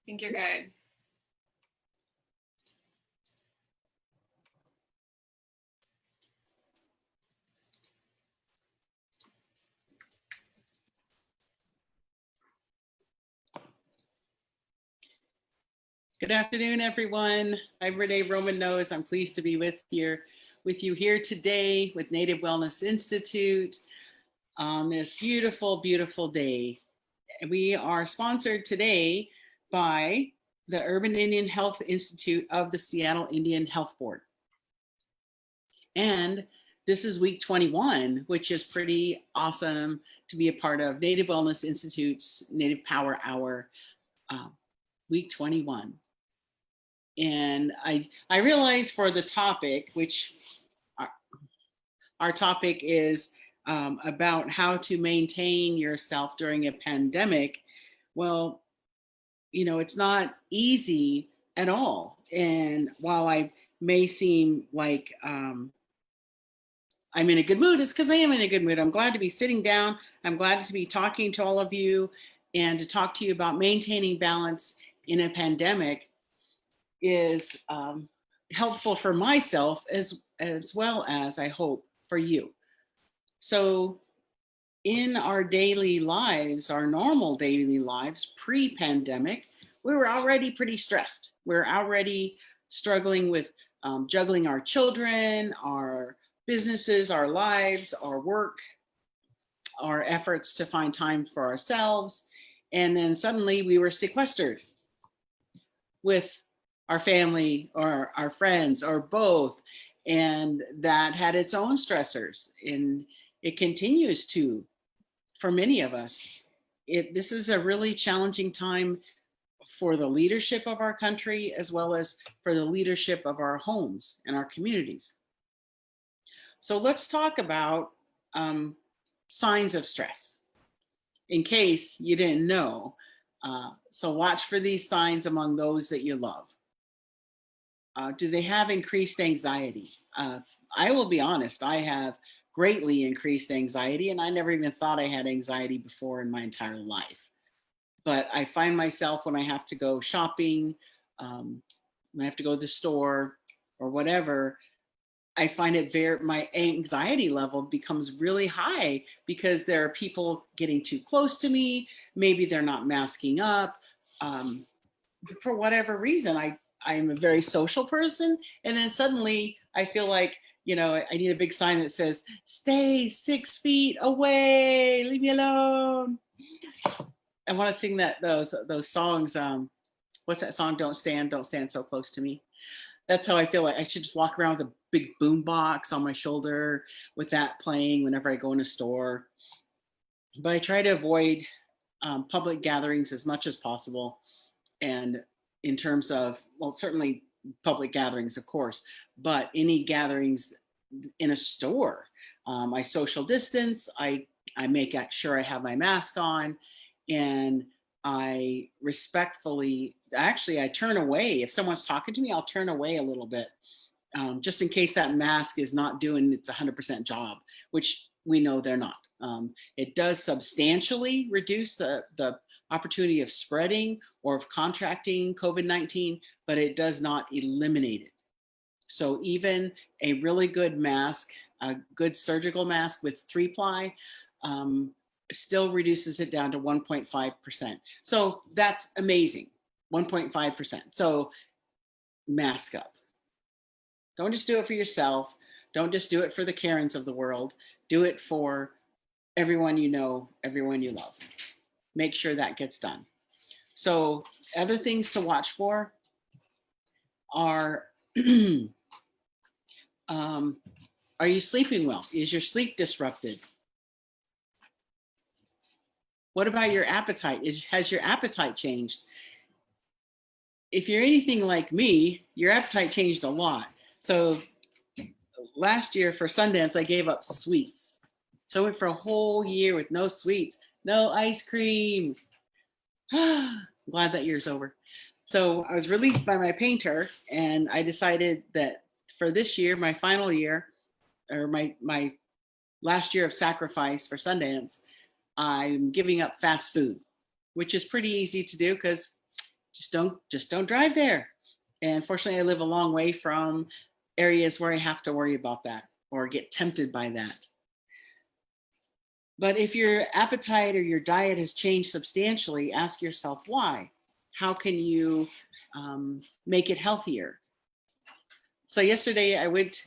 think you're good. Good afternoon, everyone. I'm Renee Roman Nose. I'm pleased to be with you here today with Native Wellness Institute on this beautiful, beautiful day. We are sponsored today by the Urban Indian Health Institute of the Seattle Indian Health Board. And this is week 21, which is pretty awesome to be a part of Native Wellness Institute's Native Power Hour, week 21. And I realize for the topic, which our topic is about how to maintain yourself during a pandemic. Well, you know, it's not easy at all. And while I may seem like I'm in a good mood, it's because I am in a good mood. I'm glad to be sitting down. I'm glad to be talking to all of you and to talk to you about maintaining balance in a pandemic is helpful for myself as well as I hope for you. So in our daily lives, our normal daily lives pre-pandemic, we were already pretty stressed. We're already struggling with juggling our children, our businesses, our lives, our work, our efforts to find time for ourselves. And then suddenly we were sequestered with our family or our friends or both. And that had its own stressors, and it continues to for many of us. This is a really challenging time for the leadership of our country, as well as for the leadership of our homes and our communities. So let's talk about signs of stress, in case you didn't know. So watch for these signs among those that you love. Do they have increased anxiety? I will be honest, I have greatly increased anxiety, and I never even thought I had anxiety before in my entire life. But I find myself when I have to go shopping, when I have to go to the store or whatever, I find my anxiety level becomes really high because there are people getting too close to me. Maybe they're not masking up. For whatever reason, I am a very social person. And then suddenly I feel like, you know, I need a big sign that says, stay 6 feet away, leave me alone. I want to sing those songs. What's that song? Don't stand so close to me. That's how I feel like I should just walk around with a big boom box on my shoulder with that playing whenever I go in a store. But I try to avoid public gatherings as much as possible. And in terms of, well, certainly public gatherings, of course, but any gatherings in a store, I social distance, I make sure I have my mask on, and I respectfully, actually, I turn away. If someone's talking to me, I'll turn away a little bit, just in case that mask is not doing its 100% job, which we know they're not. It does substantially reduce the opportunity of spreading or of contracting COVID-19, but it does not eliminate it. So even a really good mask, a good surgical mask with 3-ply, still reduces it down to 1.5%. So that's amazing, 1.5%. So mask up. Don't just do it for yourself. Don't just do it for the Karens of the world. Do it for everyone you know, everyone you love. Make sure that gets done. So other things to watch for are, are you sleeping well? Is your sleep disrupted? What about your appetite? Has your appetite changed? If you're anything like me, your appetite changed a lot. So last year for Sundance, I gave up sweets. So I went for a whole year with no sweets, no ice cream. Glad that year's over. So I was released by my painter, and I decided that for this year, my final year, or my last year of sacrifice for Sundance, I'm giving up fast food, which is pretty easy to do because just don't drive there. And fortunately, I live a long way from areas where I have to worry about that or get tempted by that. But if your appetite or your diet has changed substantially, ask yourself why. How can you make it healthier? So yesterday I went,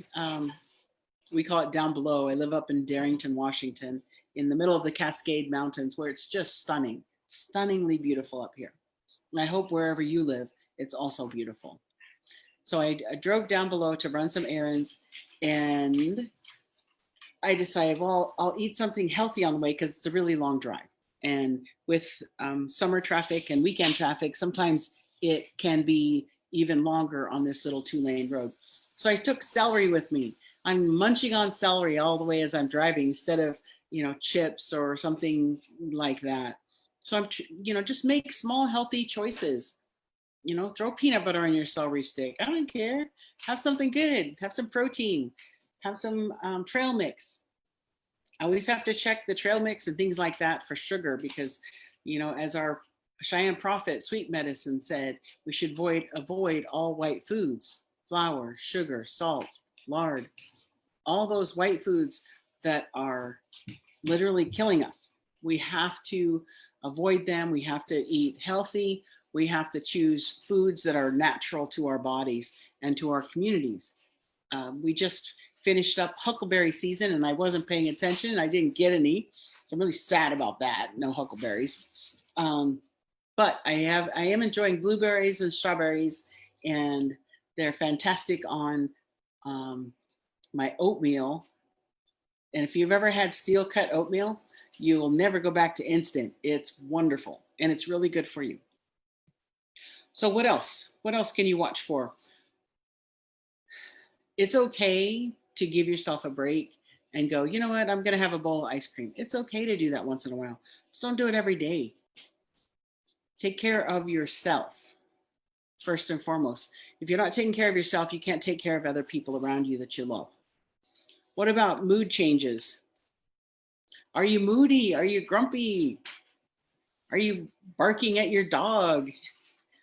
we call it down below. I live up in Darrington, Washington, in the middle of the Cascade Mountains, where it's just stunning, stunningly beautiful up here. And I hope wherever you live, it's also beautiful. So I drove down below to run some errands, and I decided, well, I'll eat something healthy on the way because it's a really long drive. And with summer traffic and weekend traffic, sometimes it can be even longer on this little 2-lane road. So I took celery with me. I'm munching on celery all the way as I'm driving instead of, chips or something like that. So I'm, just make small, healthy choices. Throw peanut butter on your celery stick. I don't care. Have something good. Have some protein. Have some trail mix. I always have to check the trail mix and things like that for sugar because, as our Cheyenne prophet, Sweet Medicine, said, we should avoid all white foods, flour, sugar, salt, lard, all those white foods that are literally killing us. We have to avoid them. We have to eat healthy. We have to choose foods that are natural to our bodies and to our communities. We just finished up huckleberry season and I wasn't paying attention and I didn't get any. So I'm really sad about that. No huckleberries. But I am enjoying blueberries and strawberries, and they're fantastic on my oatmeal. And if you've ever had steel cut oatmeal, you will never go back to instant. It's wonderful and it's really good for you. So what else? What else can you watch for? It's okay to give yourself a break and go, you know what, I'm going to have a bowl of ice cream. It's okay to do that once in a while. Just don't do it every day. Take care of yourself first and foremost. If you're not taking care of yourself, you can't take care of other people around you that you love. What about mood changes? Are you moody? Are you grumpy? Are you barking at your dog?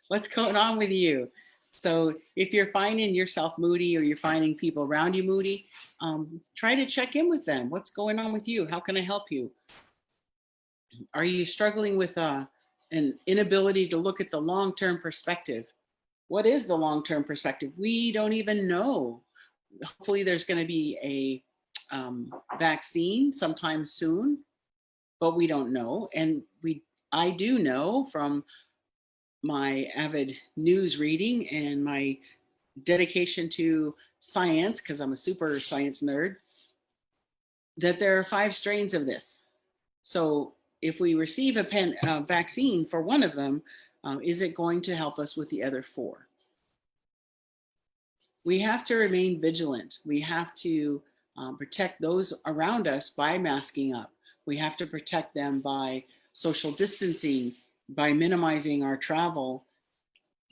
What's going on with you? So if you're finding yourself moody or you're finding people around you moody, try to check in with them. What's going on with you? How can I help you? Are you struggling with an inability to look at the long-term perspective? What is the long-term perspective? We don't even know. Hopefully there's going to be a vaccine sometime soon, but we don't know. And I do know from my avid news reading and my dedication to science, because I'm a super science nerd, that there are 5 strains of this. So if we receive a vaccine for one of them, is it going to help us with the other 4? We have to remain vigilant. We have to protect those around us by masking up. We have to protect them by social distancing, by minimizing our travel,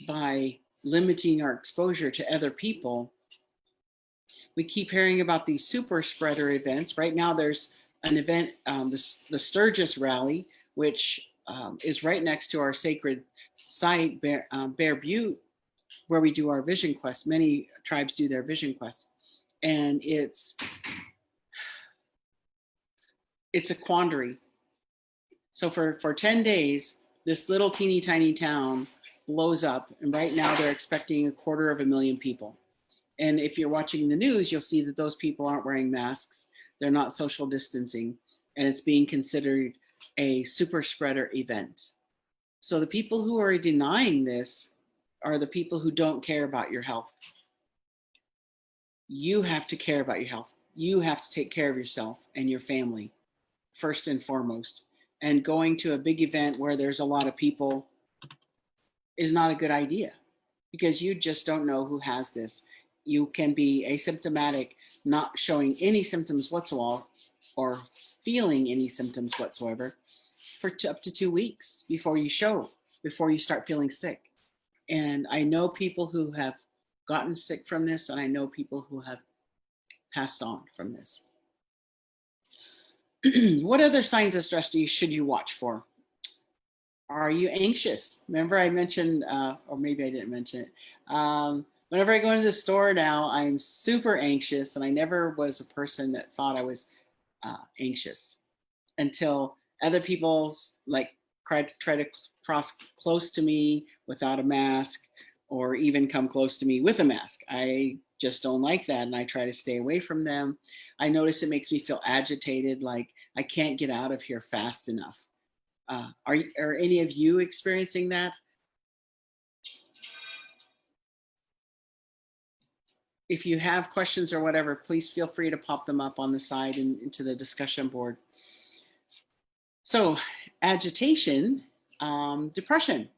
by limiting our exposure to other people. We keep hearing about these super spreader events. Right now there's an event, the Sturgis Rally, which is right next to our sacred site, Bear Butte, where we do our vision quest. Many tribes do their vision quest. And it's a quandary. So for 10 days, this little teeny tiny town blows up. And right now they're expecting 250,000 people. And if you're watching the news, you'll see that those people aren't wearing masks. They're not social distancing, and it's being considered a super spreader event. So the people who are denying this are the people who don't care about your health. You have to care about your health. You have to take care of yourself and your family first and foremost. And going to a big event where there's a lot of people is not a good idea because you just don't know who has this. You can be asymptomatic, not showing any symptoms whatsoever or feeling any symptoms whatsoever for up to 2 weeks before you start feeling sick. And I know people who have gotten sick from this, and I know people who have passed on from this. What other signs of stress should you watch for? Are you anxious? Remember I mentioned, or maybe I didn't mention it. Whenever I go into the store now, I'm super anxious, and I never was a person that thought I was anxious until other people's like try to cross close to me without a mask, or even come close to me with a mask. I just don't like that, and I try to stay away from them. I notice it makes me feel agitated, like I can't get out of here fast enough. Are any of you experiencing that? If you have questions or whatever, please feel free to pop them up on the side and into the discussion board. So agitation, depression.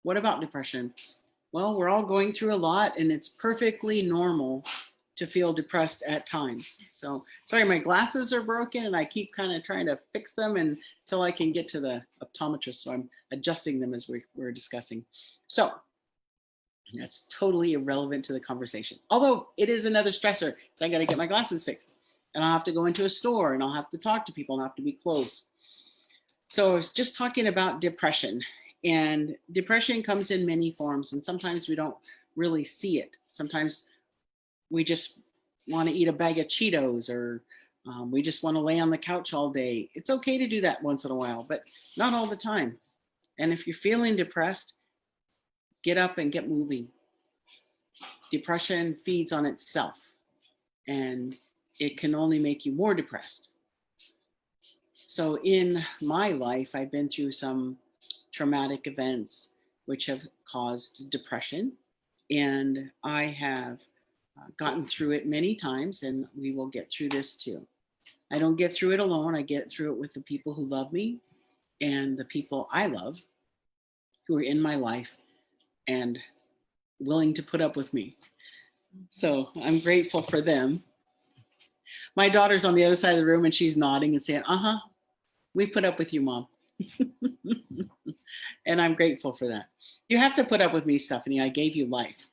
What about depression? Well, we're all going through a lot, and it's perfectly normal to feel depressed at times. So sorry, my glasses are broken and I keep kind of trying to fix them until I can get to the optometrist. So I'm adjusting them as we're discussing. So that's totally irrelevant to the conversation. Although it is another stressor. So I got to get my glasses fixed, and I'll have to go into a store, and I'll have to talk to people, and I'll have to be close. So I was just talking about depression, and depression comes in many forms, and sometimes we don't really see it. Sometimes we just want to eat a bag of Cheetos, or we just want to lay on the couch all day. It's okay to do that once in a while, but not all the time. And if you're feeling depressed, get up and get moving. Depression feeds on itself, and it can only make you more depressed. So in my life, I've been through some traumatic events which have caused depression, and I have gotten through it many times, and we will get through this too. I don't get through it alone. I get through it with the people who love me and the people I love who are in my life and willing to put up with me. So I'm grateful for them. My daughter's on the other side of the room, and she's nodding and saying, uh-huh, we put up with you, Mom. And I'm grateful for that. You have to put up with me, Stephanie. I gave you life.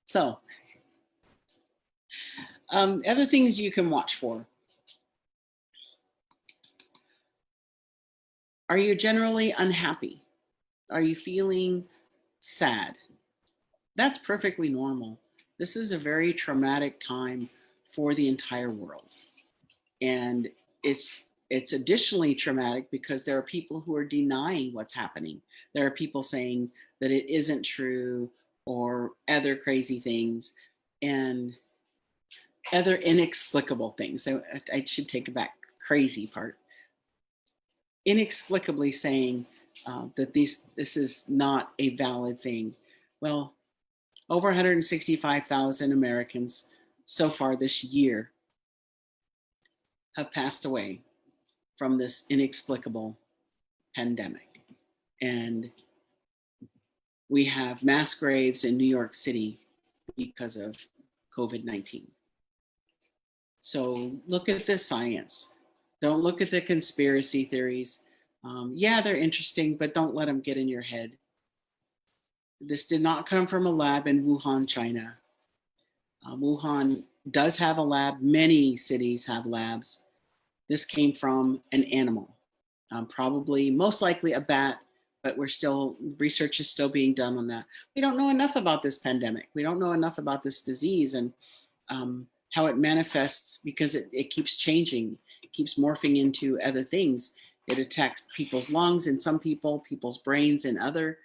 So other things you can watch for. Are you generally unhappy? Are you feeling sad? That's perfectly normal. This is a very traumatic time for the entire world. And it's additionally traumatic because there are people who are denying what's happening. There are people saying that it isn't true, or other crazy things, and other inexplicable things. So I should take back crazy part. Inexplicably saying that this is not a valid thing. Well, over 165,000 Americans so far this year have passed away from this inexplicable pandemic. And we have mass graves in New York City because of COVID-19. So look at the science. Don't look at the conspiracy theories. Yeah, they're interesting, but don't let them get in your head. This did not come from a lab in Wuhan, China. Wuhan does have a lab. Many cities have labs. This came from an animal, probably most likely a bat, but research is still being done on that. We don't know enough about this pandemic. We don't know enough about this disease and how it manifests, because it keeps changing. It keeps morphing into other things. It attacks people's lungs in some people, people's brains in other.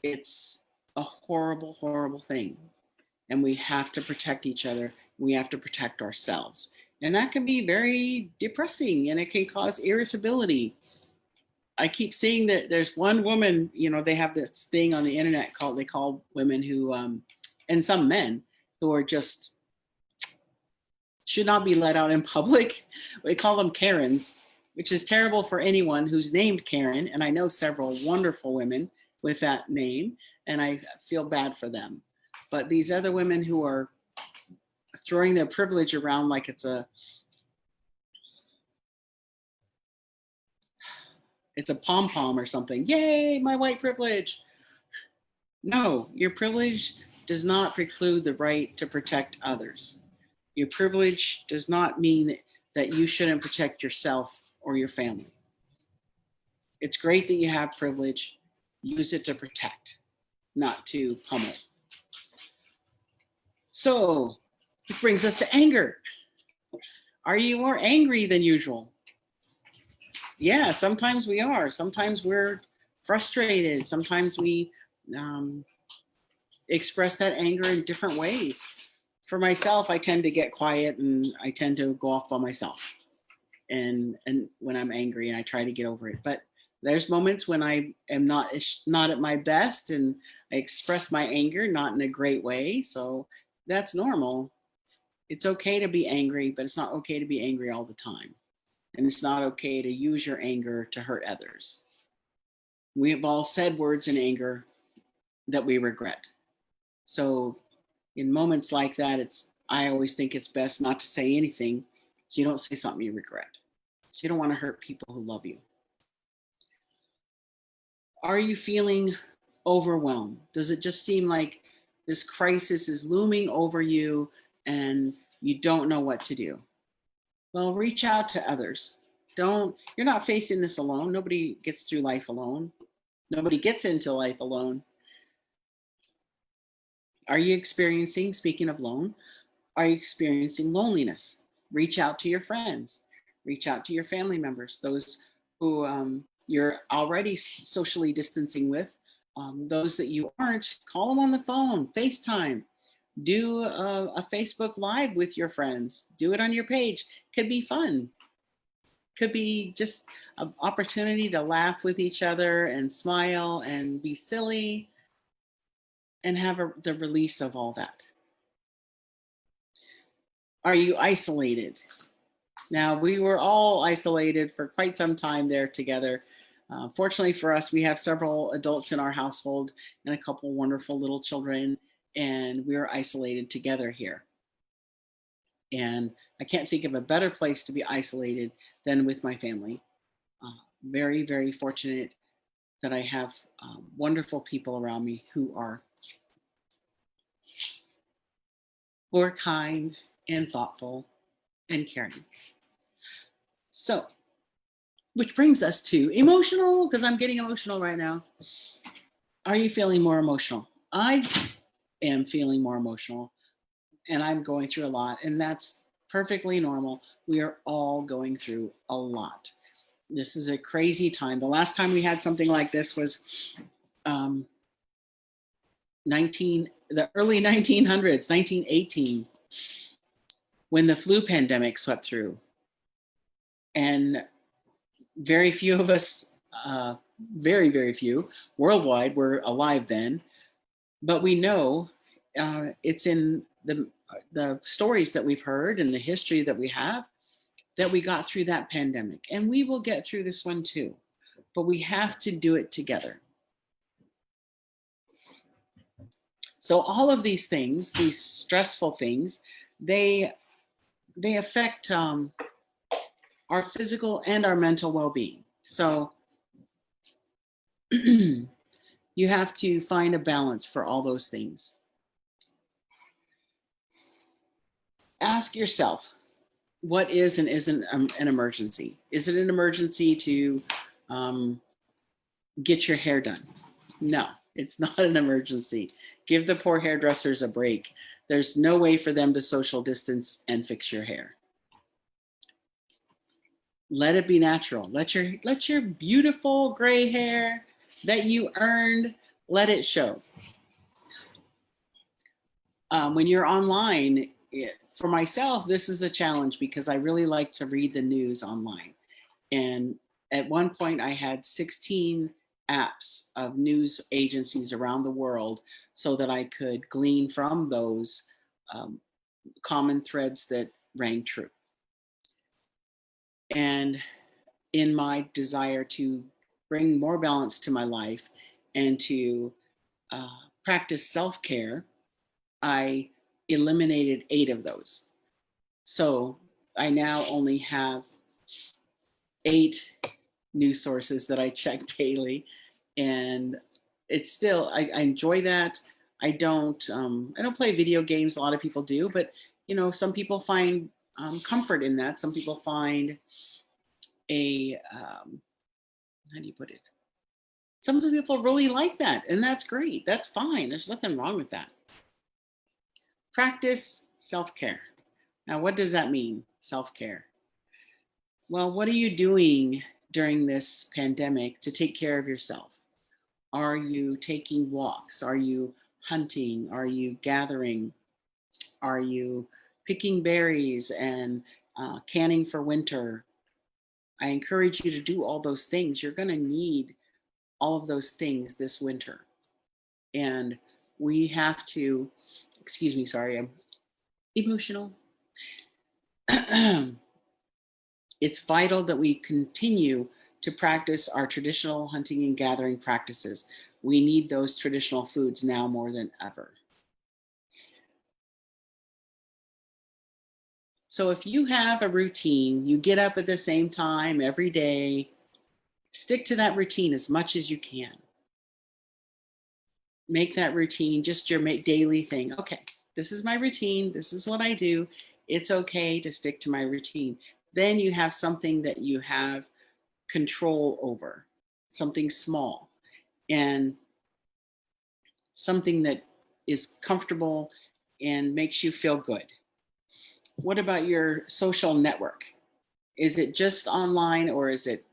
It's a horrible, horrible thing. And we have to protect each other. We have to protect ourselves. And that can be very depressing, and it can cause irritability. I keep seeing that there's one woman, they have this thing on the internet they call women who, and some men who are just, should not be let out in public. We call them Karens, which is terrible for anyone who's named Karen. And I know several wonderful women with that name, and I feel bad for them. But these other women who are throwing their privilege around like it's a pom-pom or something. Yay, my white privilege. No, your privilege does not preclude the right to protect others. Your privilege does not mean that you shouldn't protect yourself or your family. It's great that you have privilege. Use it to protect, not to pummel. So it brings us to anger. Are you more angry than usual? Yeah, sometimes we are. Sometimes we're frustrated. Sometimes we um, express that anger in different ways. For myself, I tend to get quiet and I tend to go off by myself. And when I'm angry, and I try to get over it. But there's moments when I am not at my best, and I express my anger not in a great way. So that's normal. It's okay to be angry, but it's not okay to be angry all the time. And it's not okay to use your anger to hurt others. We have all said words in anger that we regret. So in moments like that, I always think it's best not to say anything so you don't say something you regret. So you don't want to hurt people who love you. Are you feeling overwhelmed? Does it just seem like this crisis is looming over you and you don't know what to do? Well, reach out to others. You're not facing this alone. Nobody gets through life alone. Nobody gets into life alone. Are you experiencing, speaking of lone, are you experiencing loneliness? Reach out to your friends. Reach out to your family members, those who you're already socially distancing with. Those that you aren't, call them on the phone, FaceTime. Do a Facebook Live with your friends. Do it on your page. Could be fun. Could be just an opportunity to laugh with each other and smile and be silly and have the release of all that. Are you isolated? Now, we were all isolated for quite some time there together. Fortunately for us, we have several adults in our household and a couple wonderful little children, and we were isolated together here. And I can't think of a better place to be isolated than with my family. Very, very fortunate that I have wonderful people around me who are kind and thoughtful and caring. So, which brings us to emotional, because I'm getting emotional right now. Are you feeling more emotional? I am feeling more emotional, and I'm going through a lot, and that's perfectly normal. We are all going through a lot. This is a crazy time. The last time we had something like this was the early 1900s, 1918, when the flu pandemic swept through. And very few of us, very, very few worldwide were alive then. But we know it's in the stories that we've heard and the history that we have that we got through that pandemic. And we will get through this one too. But we have to do it together. So all of these things, these stressful things, they affect our physical and our mental well-being. So you have to find a balance for all those things. Ask yourself, what is and isn't an emergency? Is it an emergency to get your hair done? No, it's not an emergency. Give the poor hairdressers a break. There's no way for them to social distance and fix your hair. Let it be natural. Let your beautiful gray hair that you earned, let it show. When you're online, for myself, this is a challenge because I really like to read the news online. And at one point I had 16 apps of news agencies around the world so that I could glean from those common threads that rang true. And in my desire to bring more balance to my life and to practice self-care, I eliminated 8 of those. So I now only have 8 news sources that I check daily, and it's still I enjoy that. I don't play video games. A lot of people do, but some people find comfort in that. Some people find a how do you put it? Some people really like that, and that's great. That's fine. There's nothing wrong with that. Practice self-care. Now, what does that mean, self-care? Well, what are you doing during this pandemic to take care of yourself? Are you taking walks? Are you hunting? Are you gathering? Are you picking berries and canning for winter? I encourage you to do all those things. You're going to need all of those things this winter. And we have to, excuse me, sorry, I'm emotional. It's vital that we continue to practice our traditional hunting and gathering practices. We need those traditional foods now more than ever. So if you have a routine, you get up at the same time every day, stick to that routine as much as you can. Make that routine just your daily thing. Okay, this is my routine. This is what I do. It's okay to stick to my routine. Then you have something that you have control over, something small and something that is comfortable and makes you feel good. What about your social network? Is it just online, or is it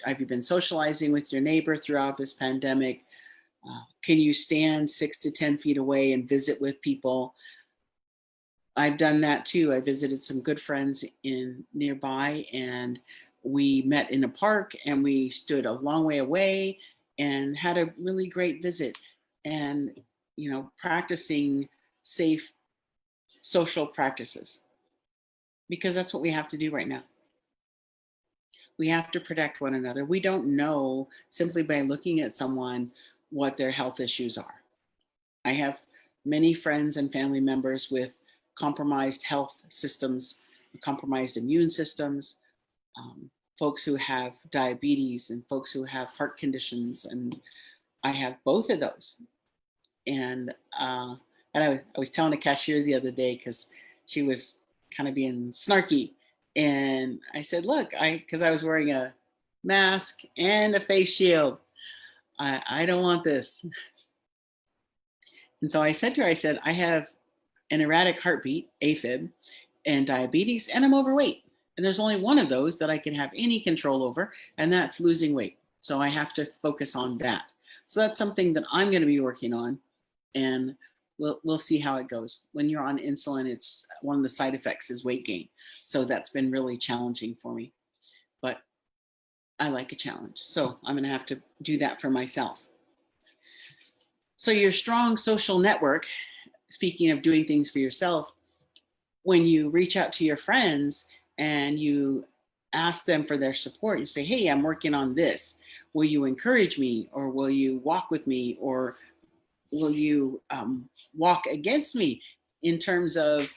have you been socializing with your neighbor throughout this pandemic? Can you stand 6 to 10 feet away and visit with people? I've done that too. I visited some good friends in nearby, and we met in a park, and we stood a long way away and had a really great visit. And practicing safe social practices, because that's what we have to do right now. We have to protect one another. We don't know simply by looking at someone what their health issues are. I have many friends and family members with compromised health systems, compromised immune systems, folks who have diabetes and folks who have heart conditions. And I have both of those. And I was telling a cashier the other day, because she was kind of being snarky. And I said, look, because I was wearing a mask and a face shield. I don't want this. And so I said to her, I said, I have an erratic heartbeat, AFib, and diabetes, and I'm overweight. And there's only one of those that I can have any control over, and that's losing weight. So I have to focus on that. So that's something that I'm going to be working on, and we'll see how it goes. When you're on insulin, it's one of the side effects is weight gain. So that's been really challenging for me, but I like a challenge. So I'm going to have to do that for myself. So your strong social network, speaking of doing things for yourself, when you reach out to your friends and you ask them for their support, you say, hey, I'm working on this. Will you encourage me, or will you walk with me, or will you walk against me in terms of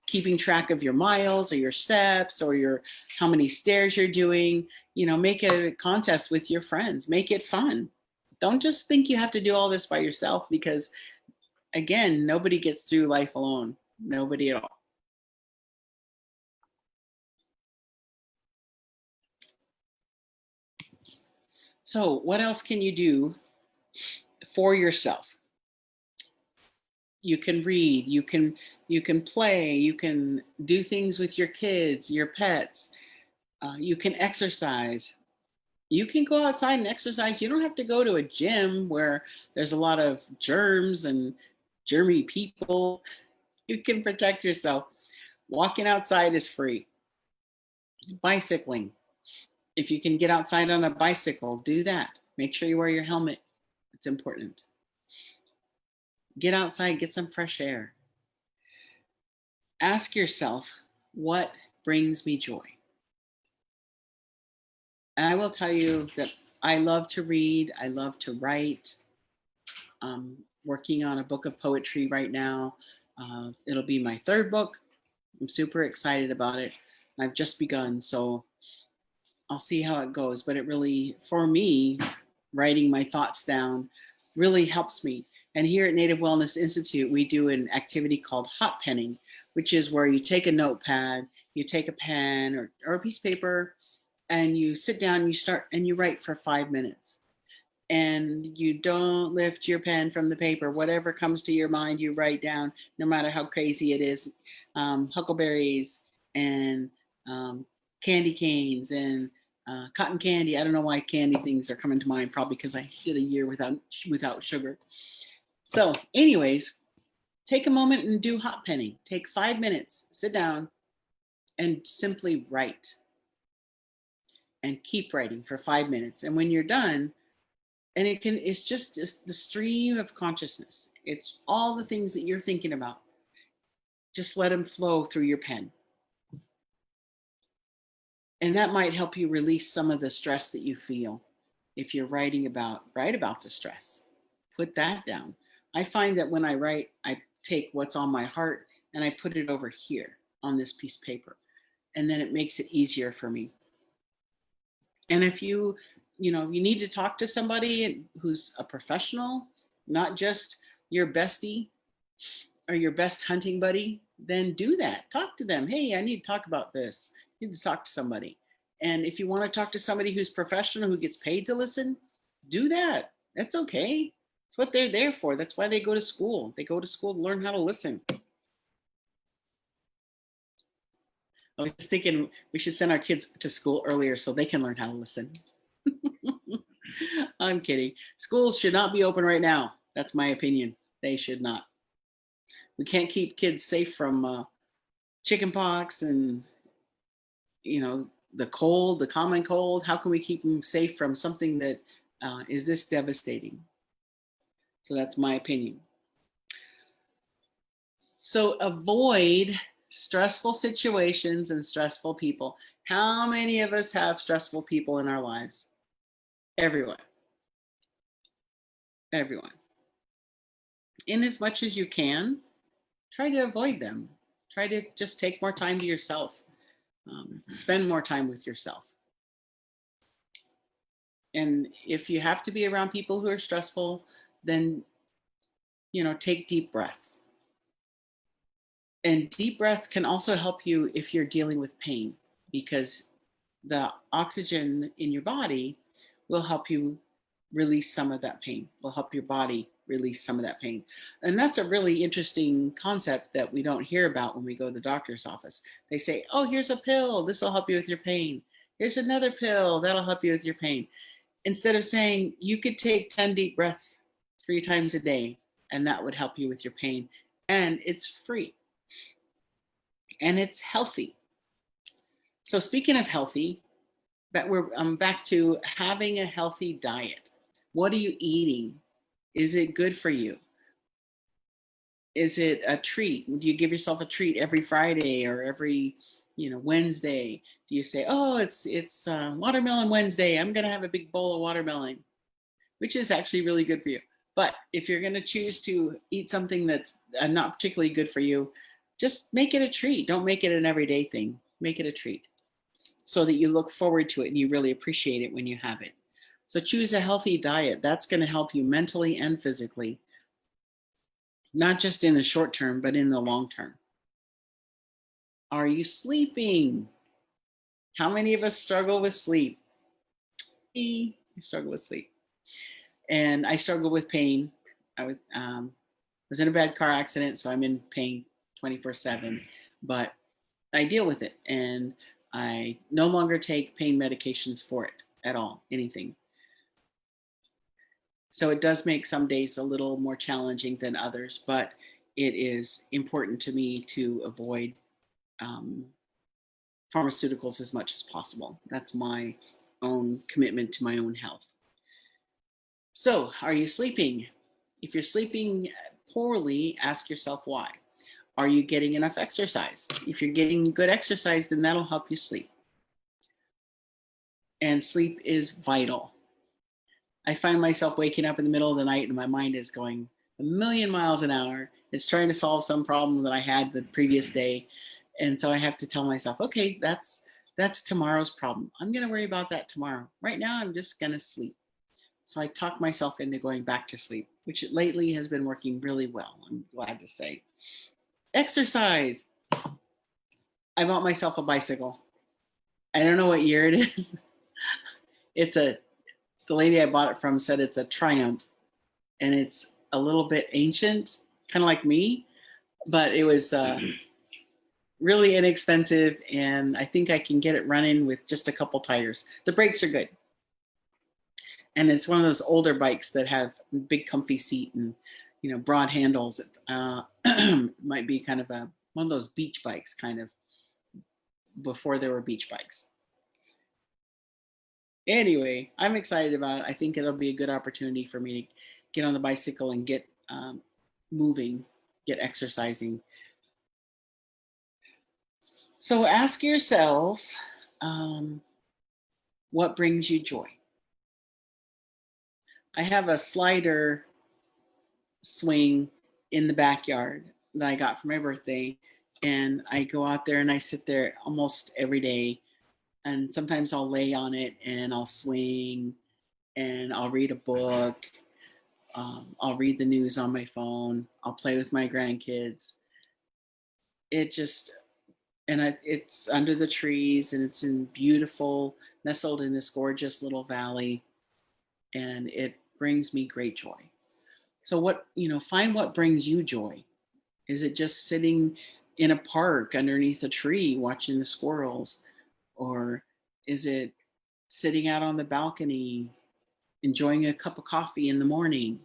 keeping track of your miles or your steps or how many stairs you're doing? Make it a contest with your friends. Make it fun. Don't just think you have to do all this by yourself, because again, nobody gets through life alone. Nobody at all. So what else can you do for yourself? You can read, you can play, you can do things with your kids, your pets. You can exercise. You can go outside and exercise. You don't have to go to a gym where there's a lot of germs and germy people. You can protect yourself. Walking outside is free. Bicycling. If you can get outside on a bicycle, do that. Make sure you wear your helmet. It's important. Get outside, get some fresh air. Ask yourself, what brings me joy? And I will tell you that I love to read. I love to write. I'm working on a book of poetry right now. It'll be my third book. I'm super excited about it. I've just begun, so I'll see how it goes. But it really, for me, writing my thoughts down really helps me. And here at Native Wellness Institute, we do an activity called hot penning, which is where you take a notepad, you take a pen or a piece of paper, and you sit down, you start and you write for 5 minutes, and you don't lift your pen from the paper. Whatever comes to your mind, you write down, no matter how crazy it is. Huckleberries and candy canes and cotton candy. I don't know why candy things are coming to mind, probably because I did a year without sugar. So anyways, take a moment and do hot penning. Take 5 minutes, sit down and simply write, and keep writing for 5 minutes. And when you're done, and it's the stream of consciousness. It's all the things that you're thinking about. Just let them flow through your pen. And that might help you release some of the stress that you feel. If you're write about the stress. Put that down. I find that when I write, I take what's on my heart and I put it over here on this piece of paper. And then it makes it easier for me. And if you need to talk to somebody who's a professional, not just your bestie or your best hunting buddy, then do that. Talk to them. Hey, I need to talk about this. You need to talk to somebody. And if you want to talk to somebody who's professional, who gets paid to listen, do that. That's okay. It's what they're there for. That's why they go to school. They go to school to learn how to listen. I was just thinking we should send our kids to school earlier so they can learn how to listen. I'm kidding. Schools should not be open right now. That's my opinion. They should not. We can't keep kids safe from chicken pox and, the cold, the common cold. How can we keep them safe from something that is this devastating? So that's my opinion. So avoid stressful situations and stressful people. How many of us have stressful people in our lives? Everyone. Everyone. In as much as you can, try to avoid them. Try to just take more time to yourself. Spend more time with yourself. And if you have to be around people who are stressful, then, take deep breaths. And deep breaths can also help you if you're dealing with pain, because the oxygen in your body will help you release some of that pain, will help your body release some of that pain. And that's a really interesting concept that we don't hear about when we go to the doctor's office. They say, oh, here's a pill. This will help you with your pain. Here's another pill. That'll help you with your pain. Instead of saying you could take 10 deep breaths 3 times a day, and that would help you with your pain. And it's free. And it's healthy. So speaking of healthy, we're back to having a healthy diet. What are you eating? Is it good for you? Is it a treat? Do you give yourself a treat every Friday or every, Wednesday? Do you say, oh, it's watermelon Wednesday. I'm going to have a big bowl of watermelon, which is actually really good for you. But if you're going to choose to eat something that's not particularly good for you, just make it a treat. Don't make it an everyday thing. Make it a treat so that you look forward to it and you really appreciate it when you have it. So choose a healthy diet. That's going to help you mentally and physically, not just in the short term, but in the long term. Are you sleeping? How many of us struggle with sleep? I struggle with sleep. And I struggle with pain. I was in a bad car accident, so I'm in pain 24/7, but I deal with it, and I no longer take pain medications for it at all, anything. So it does make some days a little more challenging than others, but it is important to me to avoid pharmaceuticals as much as possible. That's my own commitment to my own health. So, are you sleeping? If you're sleeping poorly, ask yourself why. Are you getting enough exercise? If you're getting good exercise, then that'll help you sleep. And sleep is vital. I find myself waking up in the middle of the night and my mind is going a million miles an hour. It's trying to solve some problem that I had the previous day. And so I have to tell myself, okay, that's tomorrow's problem. I'm going to worry about that tomorrow. Right now, I'm just going to sleep. So I talk myself into going back to sleep, which lately has been working really well, I'm glad to say. Exercise. I bought myself a bicycle. I don't know what year it is. It's a, the lady I bought it from said it's a Triumph, and it's a little bit ancient, kind of like me, but it was really inexpensive, and I think I can get it running with just a couple tires. The brakes are good. And it's one of those older bikes that have big comfy seat and, you know, broad handles. It might be kind of a one of those beach bikes, kind of before there were beach bikes. Anyway, I'm excited about it. I think it'll be a good opportunity for me to get on the bicycle and get moving, get exercising. So ask yourself, um, what brings you joy? I have a slider swing in the backyard that I got for my birthday. And I go out there and I sit there almost every day. And sometimes I'll lay on it and I'll swing and I'll read a book. I'll read the news on my phone. I'll play with my grandkids. It just, it's under the trees and it's in beautiful, nestled in this gorgeous little valley. And it brings me great joy. So what, you know, find what brings you joy. Is it just sitting in a park underneath a tree watching the squirrels? Or is it sitting out on the balcony enjoying a cup of coffee in the morning?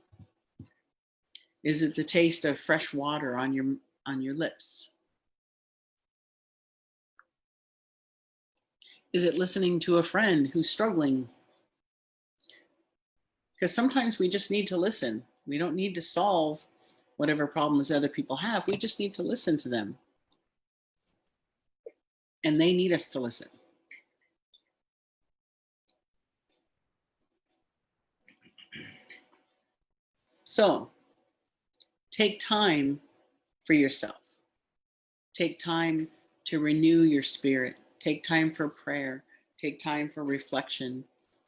Is it the taste of fresh water on your lips? Is it listening to a friend who's struggling? Because sometimes we just need to listen. We don't need to solve whatever problems other people have. We just need to listen to them. And they need us to listen. So take time for yourself. Take time to renew your spirit. Take time for prayer. Take time for reflection.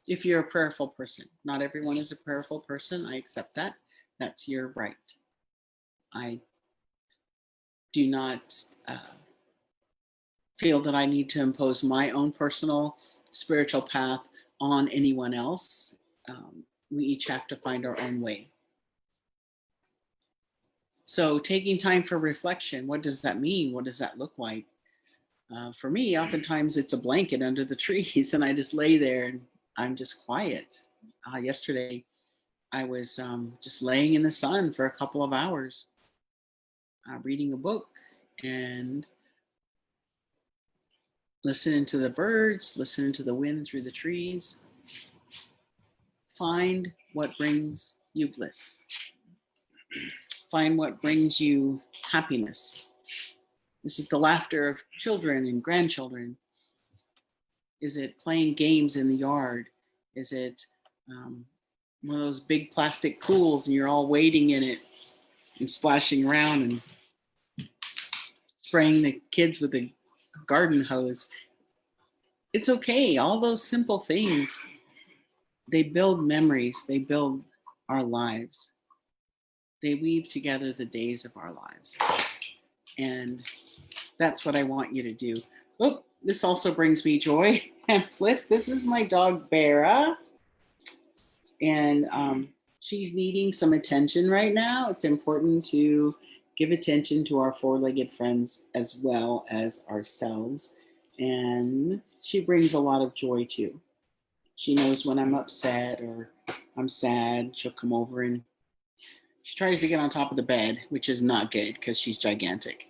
If you're a prayerful person, not everyone is a prayerful person. I accept that. That's your right. I do not feel that I need to impose my own personal spiritual path on anyone else. We each have to find our own way. So taking time for reflection, what does that mean? What does that look like? For me, oftentimes it's a blanket under the trees and I just lay there and I'm just quiet. Yesterday, I was just laying in the sun for a couple of hours, reading a book and listening to the birds, listening to the wind through the trees. Find what brings you bliss. Find what brings you happiness. Is it the laughter of children and grandchildren? Is it playing games in the yard? Is it one of those big plastic pools and you're all wading in it and splashing around and spraying the kids with a garden hose? It's okay. All those simple things, they build memories. They build our lives. They weave together the days of our lives. And that's what I want you to do. Oh, this also brings me joy and bliss. This is my dog, Bera. And she's needing some attention right now. It's important to give attention to our four-legged friends as well as ourselves. And she brings a lot of joy too. She knows when I'm upset or I'm sad. She'll come over and she tries to get on top of the bed, which is not good because she's gigantic.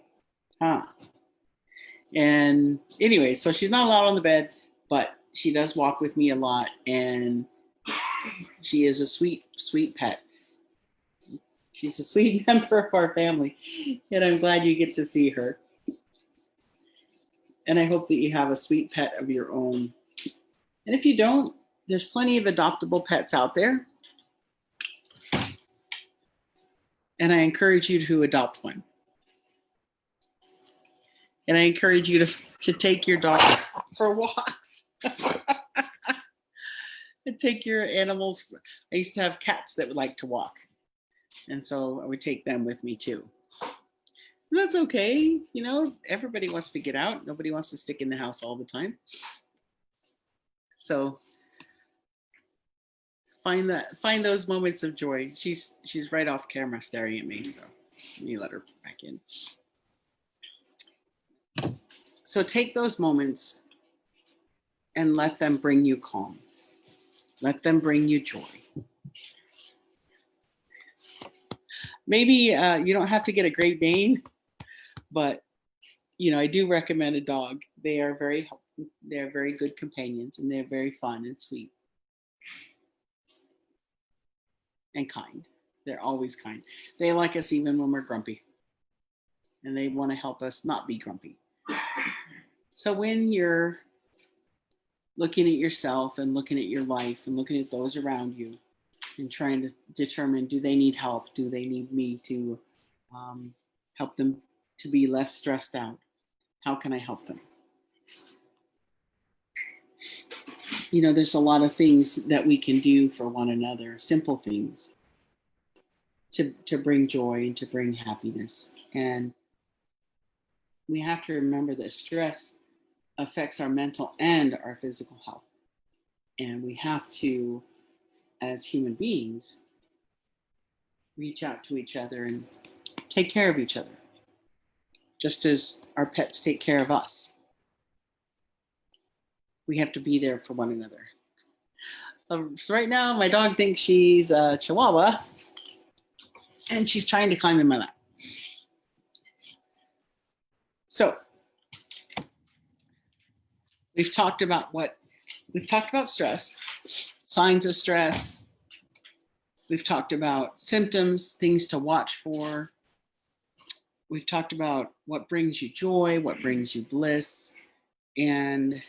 And anyway, so she's not allowed on the bed, but she does walk with me a lot. And she is a sweet, sweet pet. She's a sweet member of our family. And I'm glad you get to see her. And I hope that you have a sweet pet of your own. And if you don't, there's plenty of adoptable pets out there. And I encourage you to adopt one. And I encourage you to take your dog for walks. And take your animals. I used to have cats that would like to walk. And so I would take them with me too. And that's okay. You know, everybody wants to get out. Nobody wants to stick in the house all the time. So find those moments of joy. She's right off camera staring at me, so let me let her back in. So take those moments and let them bring you calm. Let them bring you joy. Maybe you don't have to get a Great Dane, but I do recommend a dog. They're very good companions, and they're very fun and sweet and kind. They're always kind. They like us even when we're grumpy, and they want to help us not be grumpy. So when you're looking at yourself and looking at your life and looking at those around you and trying to determine, do they need help? Do they need me to help them to be less stressed out? How can I help them? There's a lot of things that we can do for one another, simple things to bring joy and to bring happiness. And we have to remember that stress affects our mental and our physical health. And we have to, as human beings, reach out to each other and take care of each other, just as our pets take care of us. We have to be there for one another. So right now, my dog thinks she's a Chihuahua, and she's trying to climb in my lap. So we've talked about stress, signs of stress. We've talked about symptoms, things to watch for. We've talked about what brings you joy, what brings you bliss. And,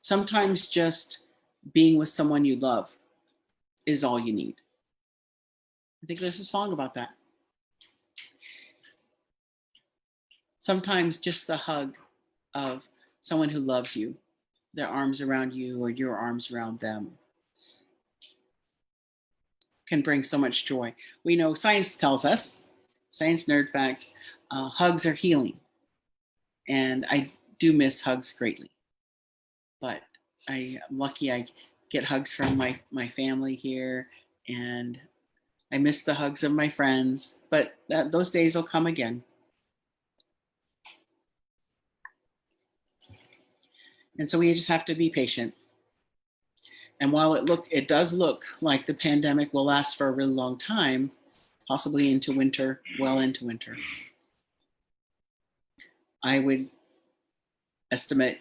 sometimes just being with someone you love is all you need. I think there's a song about that. Sometimes just the hug of someone who loves you, their arms around you or your arms around them, can bring so much joy. We know science tells us, science nerd fact, hugs are healing. And I do miss hugs greatly. But I'm lucky I get hugs from my family here, and I miss the hugs of my friends, but those days will come again. And so we just have to be patient. And while it does look like the pandemic will last for a really long time, possibly into winter, well into winter, I would estimate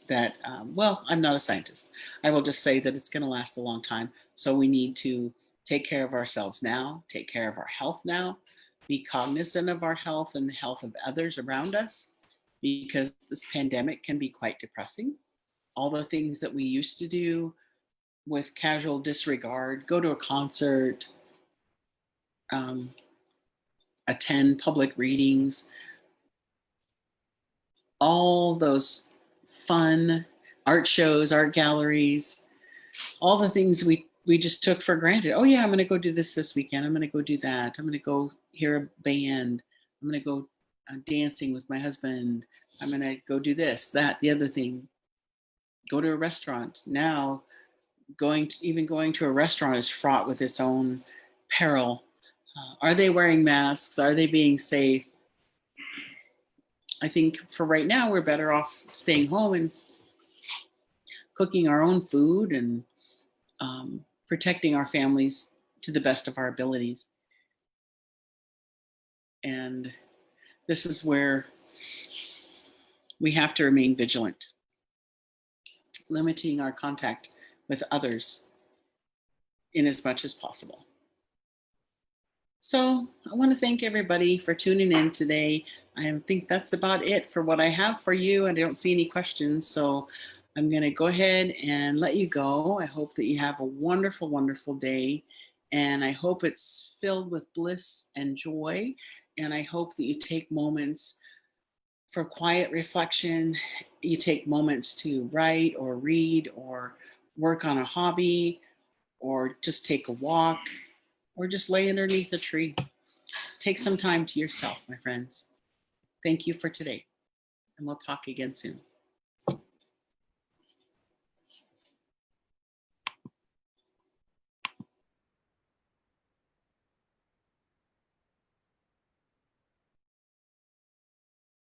that, I'm not a scientist. I will just say that it's going to last a long time. So we need to take care of ourselves now, take care of our health now, be cognizant of our health and the health of others around us, because this pandemic can be quite depressing. All the things that we used to do with casual disregard, go to a concert, attend public readings, all those fun art shows, art galleries, all the things we just took for granted. Oh yeah, I'm going to go do this weekend. I'm going to go do that. I'm going to go hear a band. I'm going to go dancing with my husband. I'm going to go do this, that, the other thing. Go to a restaurant. Now, going to a restaurant is fraught with its own peril. Are they wearing masks? Are they being safe? I think for right now, we're better off staying home and cooking our own food and protecting our families to the best of our abilities. And this is where we have to remain vigilant, limiting our contact with others in as much as possible. So I want to thank everybody for tuning in today. I think that's about it for what I have for you. I don't see any questions, so I'm going to go ahead and let you go. I hope that you have a wonderful, wonderful day, and I hope it's filled with bliss and joy, and I hope that you take moments for quiet reflection. You take moments to write or read or work on a hobby or just take a walk or just lay underneath a tree. Take some time to yourself, my friends. Thank you for today. and we'll talk again soon.